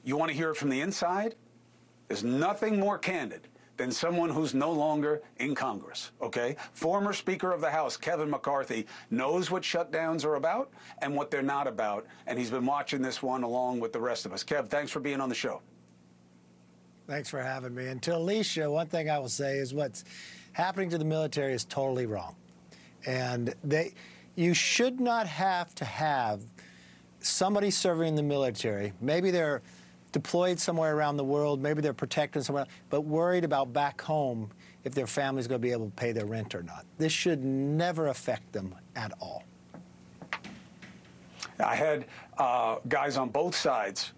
You want to hear it from the inside? There's nothing more candid than someone who's no longer in Congress, okay? Former Speaker of the House, Kevin McCarthy, knows what shutdowns are about and what they're not about, and he's been watching this one along with the rest of us. Kev, thanks for being on the show. Thanks for having me. And to Alicia, one thing I will say is what's happening to the military is totally wrong. And you should not have to have somebody serving in the military. Maybe they're deployed somewhere around the world, maybe they're protected somewhere, but worried about back home if their family's going to be able to pay their rent or not. This should never affect them at all. I had guys on both sides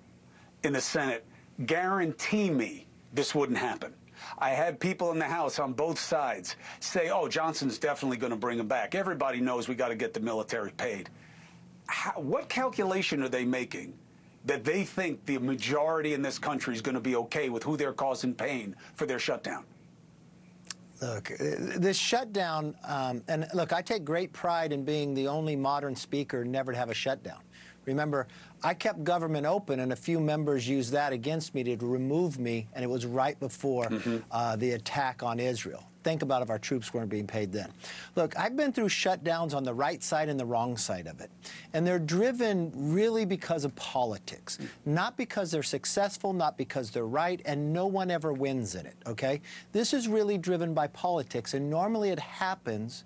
in the Senate guarantee me this wouldn't happen. I had people in the House on both sides say, oh, Johnson's definitely going to bring him back. Everybody knows we got to get the military paid. What calculation are they making that they think the majority in this country is going to be okay with who they're causing pain for their shutdown? Look, this shutdown, and look, I take great pride in being the only modern speaker never to have a shutdown. Remember, I kept government open, and a few members used that against me to remove me, and it was right before the attack on Israel. Think about if our troops weren't being paid then. Look, I've been through shutdowns on the right side and the wrong side of it, and they're driven really because of politics, not because they're successful, not because they're right, and no one ever wins in it, okay? This is really driven by politics, and normally it happens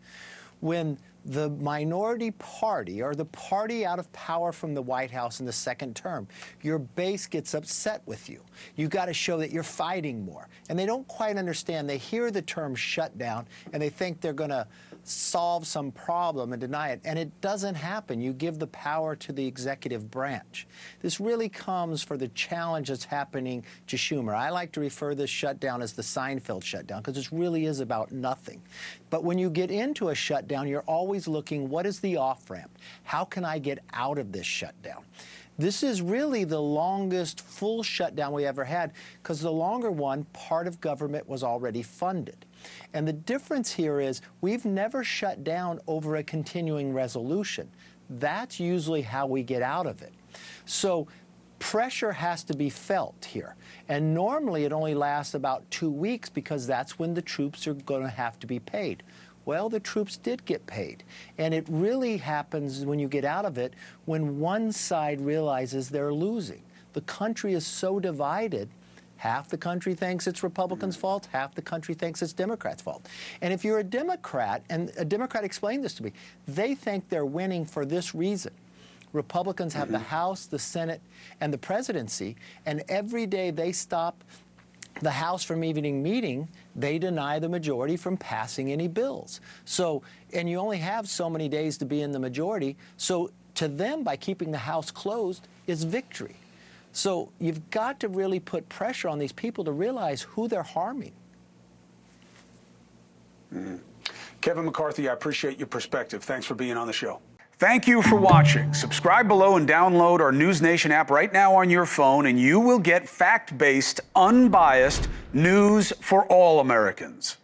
when the minority party, or the party out of power from the White House in the second term, your base gets upset with you. You got to show that you're fighting more. And they don't quite understand. They hear the term shutdown, and they think they're going to solve some problem and deny it. And it doesn't happen. You give the power to the executive branch. This really comes for the challenge that's happening to Schumer. I like to refer to this shutdown as the Seinfeld shutdown, because this really is about nothing. But when you get into a shutdown, you're always looking, what is the off-ramp? How can I get out of this shutdown? This is really the longest full shutdown we ever had, because the longer one, part of government was already funded. And the difference here is we've never shut down over a continuing resolution. That's usually how we get out of it. So pressure has to be felt here. And normally it only lasts about 2 weeks, because that's when the troops are going to have to be paid. Well, the troops did get paid. And it really happens when you get out of it, when one side realizes they're losing. The country is so divided. Half the country thinks it's Republicans' fault, half the country thinks it's Democrats' fault. And if you're a Democrat, and a Democrat explained this to me, they think they're winning for this reason. Republicans have the House, the Senate, and the presidency, and every day they stop the House from even meeting, they deny the majority from passing any bills. So, and you only have so many days to be in the majority, so to them, by keeping the House closed, is victory. So you've got to really put pressure on these people to realize who they're harming. Kevin McCarthy, I appreciate your perspective. Thanks for being on the show. Thank you for watching. Subscribe below and download our NewsNation app right now on your phone, and you will get fact-based, unbiased news for all Americans.